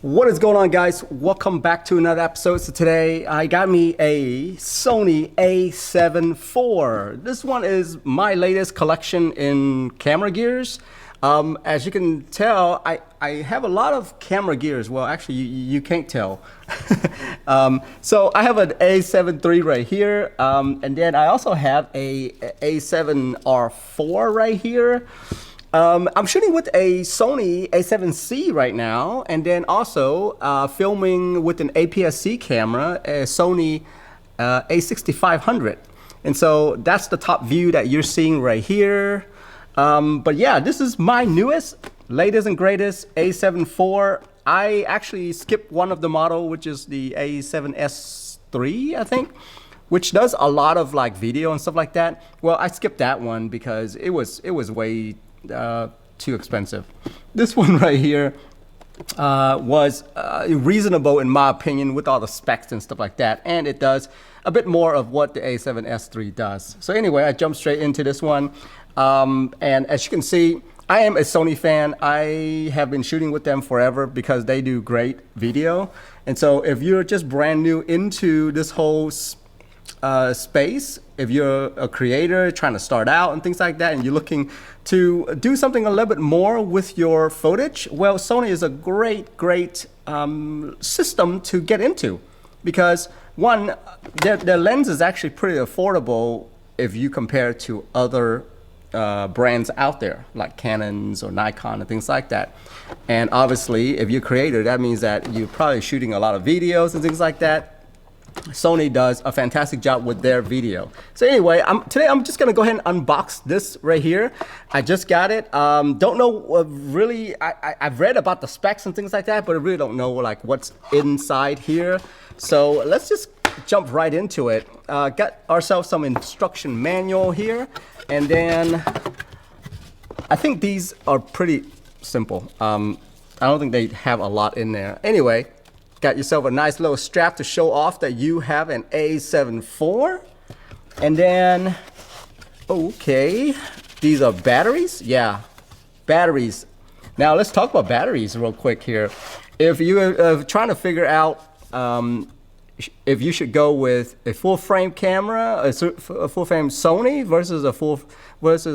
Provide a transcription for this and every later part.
What is going on, guys? Welcome back to another episode. So today I got me a Sony A7 IV. This one is my latest collection in camera gears. As you can tell, I have a lot of camera gears. Well, actually, you can't tell. So I have an A7 III right here, and then I also have a A7R4 right here. I'm shooting with a Sony A7c right now, and then also filming with an APS-C camera, a Sony A6500. And so that's the top view that you're seeing right here. But yeah, this is my newest, latest and greatest A7 IV. I actually skipped one of the model, which is the A7S III, I think, which does a lot of like video and stuff like that. Well, I skipped that one because it was way too expensive. This one right here was reasonable in my opinion with all the specs and stuff like that, and it does a bit more of what the A7S III does. So anyway, I jumped straight into this one, and as you can see, I am a Sony fan. I have been shooting with them forever because they do great video. And so if you're just brand new into this whole space, if you're a creator trying to start out and things like that, and you're looking to do something a little bit more with your footage, well, Sony is a great system to get into, because one, their lens is actually pretty affordable if you compare to other brands out there like Canons or Nikon and things like that. And obviously, if you're a creator, that means that you're probably shooting a lot of videos and things like that. Sony does a fantastic job with their video. So anyway, today I'm just gonna go ahead and unbox this right here. I just got it. Don't know really. I've read about the specs and things like that, but I really don't know like what's inside here. So let's just jump right into it. Got ourselves some instruction manual here, and then I think these are pretty simple. I don't think they have a lot in there. Anyway. Got yourself a nice little strap to show off that you have an A7 IV. And then, okay, these are batteries? Yeah, batteries. Now let's talk about batteries real quick here. If you're trying to figure out if you should go with a full frame camera, a full frame Sony versus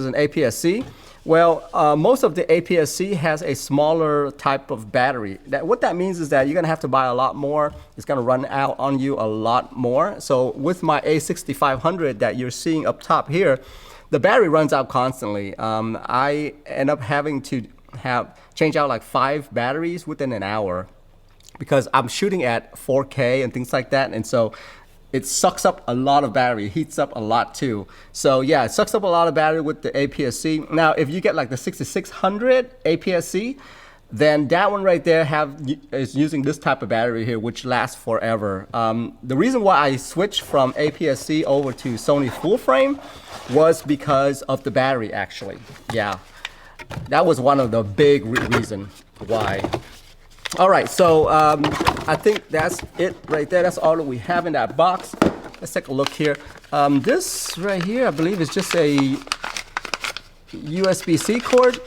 an APS-C, well, most of the APS-C has a smaller type of battery. What that means is that you're gonna have to buy a lot more. It's gonna run out on you a lot more. So with my A6500 that you're seeing up top here, the battery runs out constantly. I end up having to change out like 5 batteries within an hour, because I'm shooting at 4K and things like that, and so it sucks up a lot of battery, heats up a lot too. So yeah, it sucks up a lot of battery with the APS-C. Now, if you get like the 6600 APS-C, then that one right there is using this type of battery here, which lasts forever. The reason why I switched from APS-C over to Sony full frame was because of the battery, actually. Yeah, that was one of the big reasons why. All right, so I think that's it right there. That's all that we have in that box. Let's take a look here. This right here, I believe, is just a USB-C cord.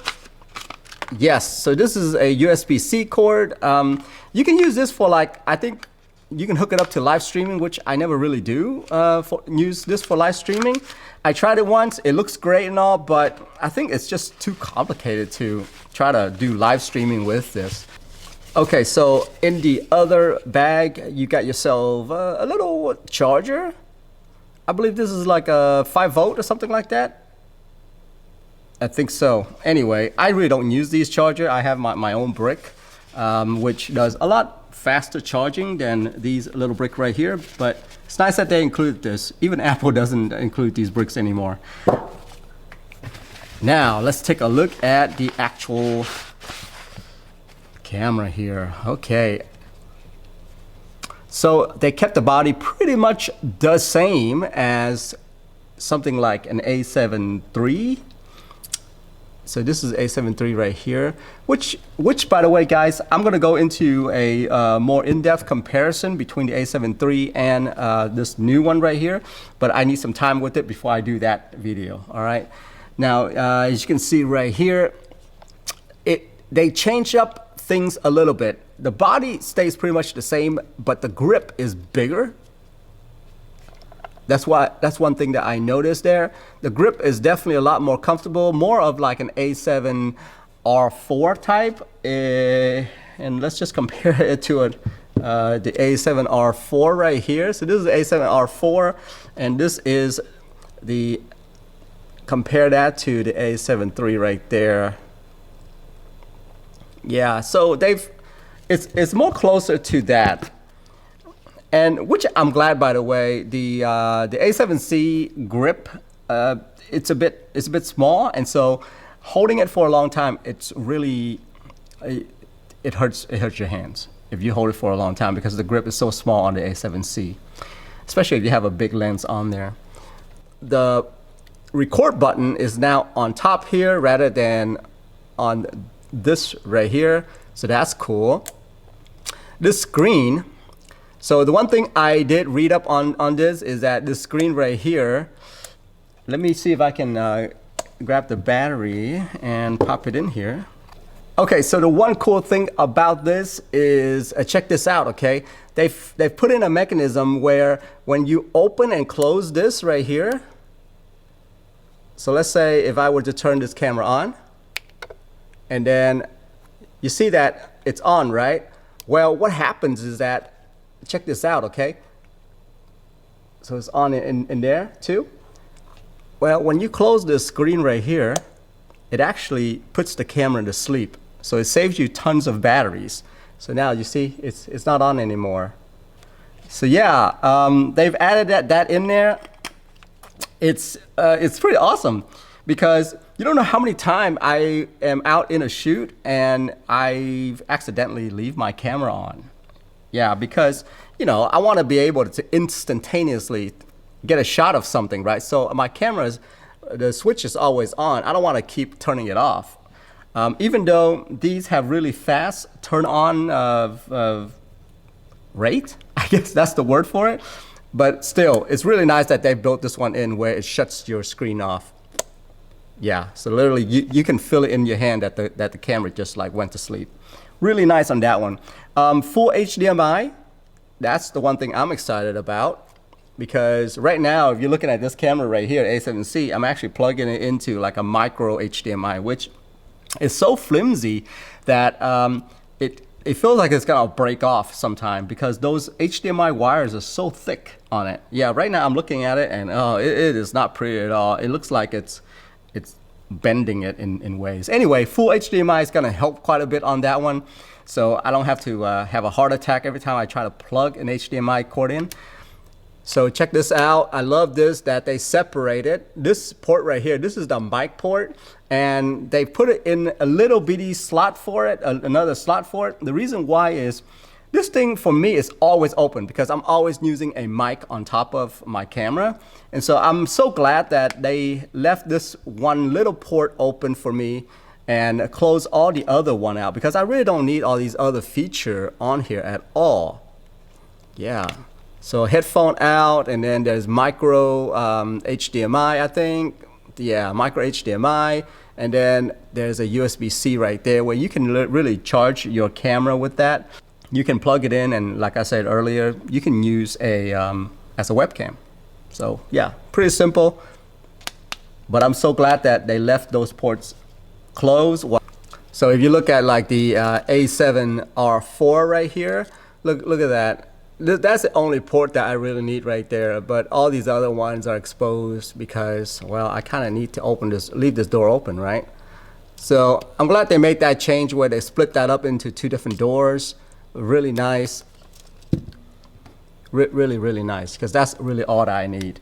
Yes, so this is a USB-C cord. You can use this for like, I think you can hook it up to live streaming, which I never really do use this for live streaming. I tried it once, it looks great and all, but I think it's just too complicated to try to do live streaming with this. Okay, so in the other bag, you got yourself a little charger. I believe this is like a 5-volt or something like that. I think so. Anyway, I really don't use these chargers. I have my own brick, which does a lot faster charging than these little brick right here. But it's nice that they include this. Even Apple doesn't include these bricks anymore. Now, let's take a look at the actual camera here. Okay, so they kept the body pretty much the same as something like an A7 III. So this is A7 III right here, which by the way, guys, I'm gonna go into a more in-depth comparison between the A7 III and this new one right here, but I need some time with it before I do that video. All right, now as you can see right here, they changed up things a little bit. the body stays pretty much the same, but the grip is bigger. That's one thing that I noticed there. The grip is definitely a lot more comfortable, more of like an A7R4 type. And let's just compare it to the A7R4 right here. So this is the A7R4, and this is compare that to the A7III right there. Yeah, so it's more closer to that. And which I'm glad, by the way. The A7C grip, it's a bit small, and so holding it for a long time, it hurts your hands if you hold it for a long time, because the grip is so small on the A7C, especially if you have a big lens on there. The record button is now on top here rather than on this right here, so that's cool. This screen. So the one thing I did read up on this is that this screen right here, let me see if I can grab the battery and pop it in here. Okay, so the one cool thing about this is, check this out, okay? They've put in a mechanism where when you open and close this right here, so let's say if I were to turn this camera on, and then you see that it's on, right? Well, what happens is that, check this out, okay? So it's on in there too. Well, when you close the screen right here, it actually puts the camera to sleep. So it saves you tons of batteries. So now you see it's not on anymore. So yeah, they've added that in there. It's pretty awesome, because you don't know how many times I am out in a shoot and I accidentally leave my camera on. Yeah, because, you know, I want to be able to instantaneously get a shot of something, right? So my camera's, the switch is always on. I don't want to keep turning it off. Even though these have really fast turn on rate, I guess that's the word for it. But still, it's really nice that they built this one in where it shuts your screen off. Yeah, so literally you can feel it in your hand that the camera just like went to sleep. Really nice on that one. Full HDMI, that's the one thing I'm excited about, because right now, if you're looking at this camera right here, A7C, I'm actually plugging it into like a micro HDMI, which is so flimsy that it feels like it's gonna break off sometime, because those HDMI wires are so thick on it. Yeah, right now I'm looking at it and it is not pretty at all. It looks like it's bending it in ways. Anyway, full HDMI is gonna help quite a bit on that one, so I don't have to have a heart attack every time I try to plug an HDMI cord in. So check this out. I love this that they separated this port right here. This is the mic port, and they put it in a little bitty slot for it, another slot for it. The reason why is this thing for me is always open, because I'm always using a mic on top of my camera. And so I'm so glad that they left this one little port open for me and close all the other one out, because I really don't need all these other features on here at all. Yeah. So headphone out, and then there's micro HDMI, I think. Yeah, micro HDMI. And then there's a USB-C right there where you can really charge your camera with that. You can plug it in, and like I said earlier, you can use as a webcam. So yeah, pretty simple. But I'm so glad that they left those ports closed. So if you look at like the A7R4 right here, look at that. That's the only port that I really need right there, but all these other ones are exposed because, well, I kind of need to leave this door open, right? So I'm glad they made that change where they split that up into two different doors. Really nice. Really nice, because that's really all that I need.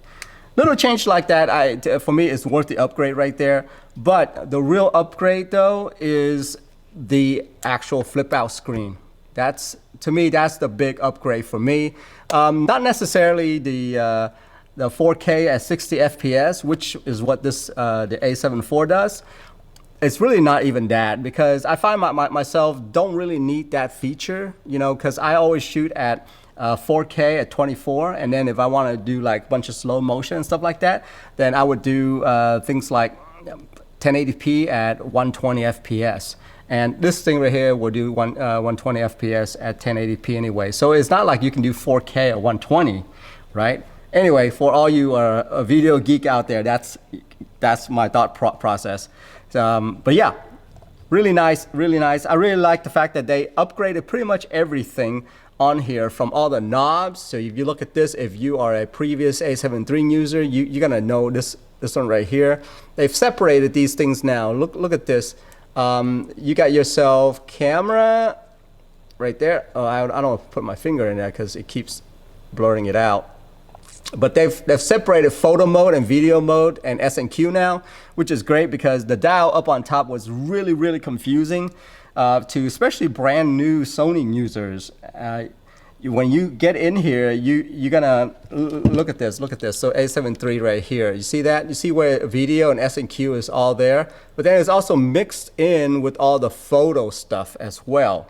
Little change like that, for me, it's worth the upgrade right there. But the real upgrade, though, is the actual flip-out screen. To me, that's the big upgrade for me. Not necessarily the 4K at 60 FPS, which is what this the A7IV does. It's really not even that, because I find myself don't really need that feature, you know, because I always shoot at 4K at 24, and then if I want to do like a bunch of slow motion and stuff like that, then I would do things like 1080p at 120 FPS. And this thing right here will do 120 FPS at 1080p anyway. So it's not like you can do 4K at 120, right? Anyway, for all you a video geek out there, that's my thought process. But yeah, really nice, really nice. I really like the fact that they upgraded pretty much everything on here from all the knobs. So if you look at this, if you are a previous A7 III user, you're gonna know this one right here. They've separated these things now. Look at this. You got yourself camera right there. Oh, I don't want to put my finger in there because it keeps blurring it out. But they've separated photo mode and video mode and S&Q now, which is great because the dial up on top was really, really confusing to especially brand new Sony users. When you get in here, you're gonna look at this. Look at this. So A7 III right here. You see that? You see where video and S&Q is all there, but then it's also mixed in with all the photo stuff as well.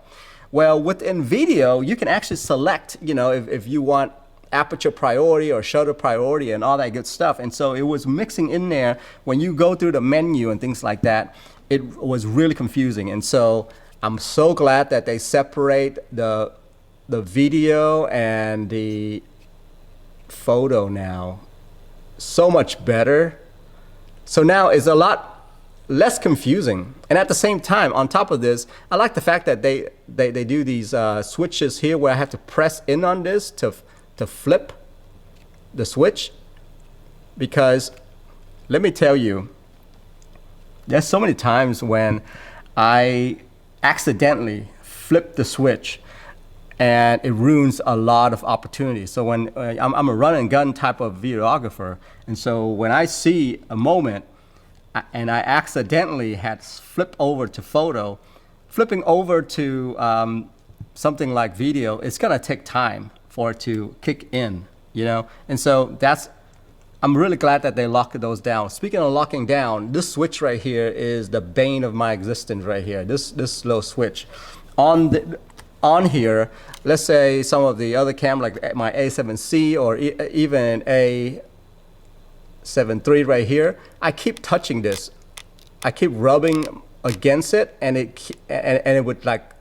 Well, within video, you can actually select, you know, if you want aperture priority or shutter priority and all that good stuff. And so it was mixing in there. When you go through the menu and things like that, it was really confusing. And so I'm so glad that they separate the video and the photo now. So much better. So now it's a lot less confusing. And at the same time, on top of this, I like the fact that they do these switches here where I have to press in on this to flip the switch, because let me tell you, there's so many times when I accidentally flip the switch and it ruins a lot of opportunities. So when I'm a run and gun type of videographer, and so when I see a moment and I accidentally had flipped over to photo, flipping over to something like video, it's gonna take time for it to kick in, you know? And so I'm really glad that they locked those down. Speaking of locking down, this switch right here is the bane of my existence right here, this little switch. On here, let's say some of the other cameras like my A7C or even A7 III right here, I keep touching this. I keep rubbing against it and it would like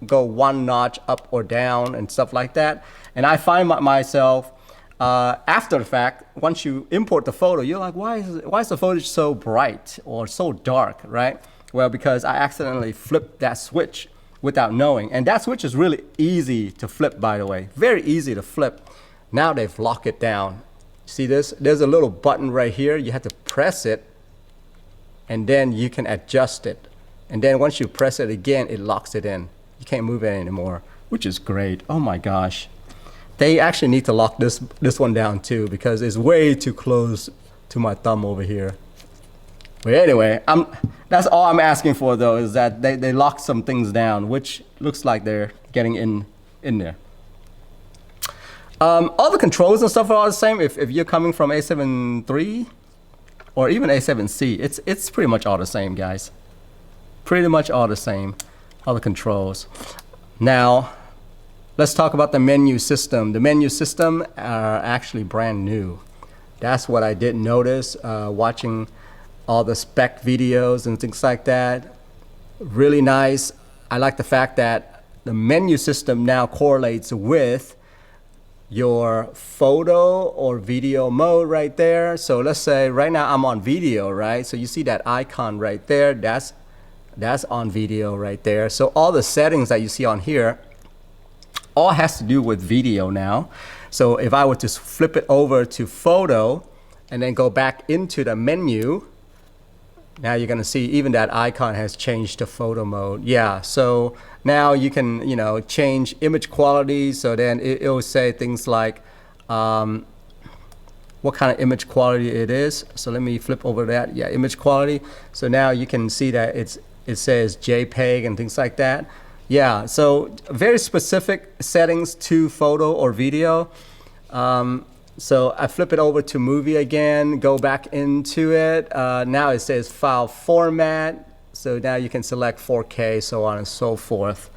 go one notch up or down and stuff like that. And I find myself after the fact, once you import the photo, you're like, why is the footage so bright or so dark, right? Well, because I accidentally flipped that switch without knowing. And that switch is really easy to flip, by the way. Very easy to flip. Now they've locked it down. See this? There's a little button right here. You have to press it and then you can adjust it. And then once you press it again, it locks it in. You can't move it anymore, which is great. Oh my gosh. They actually need to lock this one down too, because it's way too close to my thumb over here. But anyway, that's all I'm asking for though, is that they lock some things down, which looks like they're getting in there. All the controls and stuff are all the same. If you're coming from A7 III or even A7C, it's pretty much all the same, guys. Pretty much all the same. All the controls. Now, let's talk about the menu system. The menu system are actually brand new. That's what I did notice watching all the spec videos and things like that. Really nice. I like the fact that the menu system now correlates with your photo or video mode right there. So let's say right now I'm on video, right? So you see that icon right there, that's on video right there. So all the settings that you see on here all has to do with video now. So if I were to flip it over to photo and then go back into the menu, now you're gonna see even that icon has changed to photo mode. Yeah, so now you can, you know, change image quality. So then it will say things like what kind of image quality it is. So let me flip over that. Yeah, image quality. So now you can see that it says JPEG and things like that. Yeah, so very specific settings to photo or video. So I flip it over to movie again, go back into it. Now it says file format. So now you can select 4K, so on and so forth.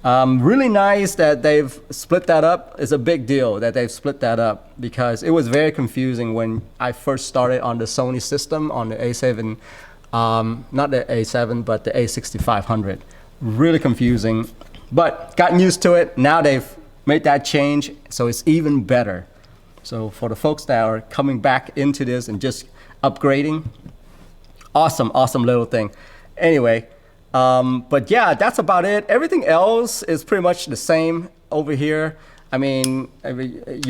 Really nice that they've split that up. It's a big deal that they've split that up because it was very confusing when I first started on the Sony system, on the A7 Not the A7, but the A6500. Really confusing, but gotten used to it. Now they've made that change, so it's even better. So for the folks that are coming back into this and just upgrading, awesome little thing. Anyway, but yeah, that's about it. Everything else is pretty much the same over here. I mean, if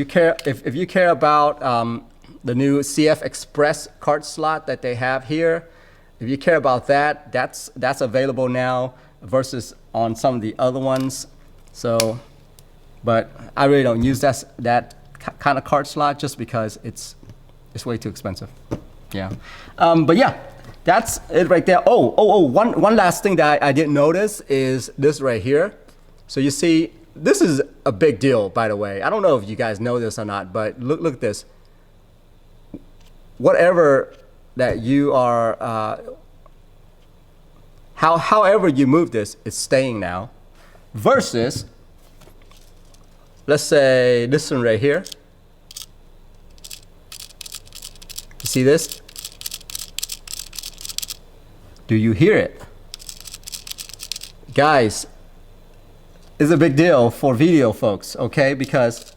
you care about the new CF Express card slot that they have here, if you care about that, that's available now versus on some of the other ones. So, but I really don't use that kind of card slot just because it's way too expensive. Yeah, but yeah, that's it right there. One last thing that I didn't notice is this right here. So you see, this is a big deal, by the way. I don't know if you guys know this or not, but look at this. Whatever that you are, however you move this, it's staying now. Versus, let's say this one right here. You see this? Do you hear it? Guys, it's a big deal for video folks, okay? Because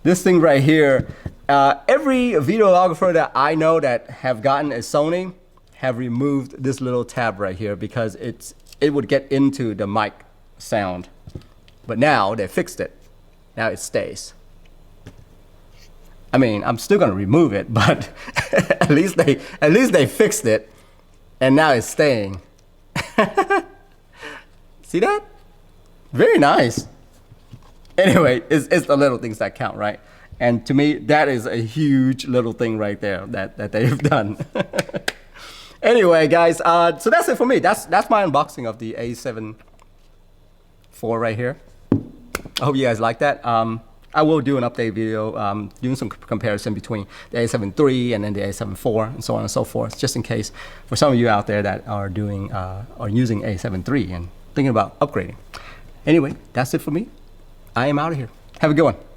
this thing right here, every videographer that I know that have gotten a Sony have removed this little tab right here because it would get into the mic sound. But now they fixed it. Now it stays. I mean, I'm still gonna remove it, but at least they fixed it, and now it's staying. See that? Very nice. Anyway, it's the little things that count, right? And to me, that is a huge little thing right there that they've done. Anyway, guys, so that's it for me. That's my unboxing of the A7 IV right here. I hope you guys like that. I will do an update video doing some comparison between the A7 III and then the A7 IV and so on and so forth, just in case for some of you out there that are doing are using A7 III and thinking about upgrading. Anyway, that's it for me. I am out of here. Have a good one.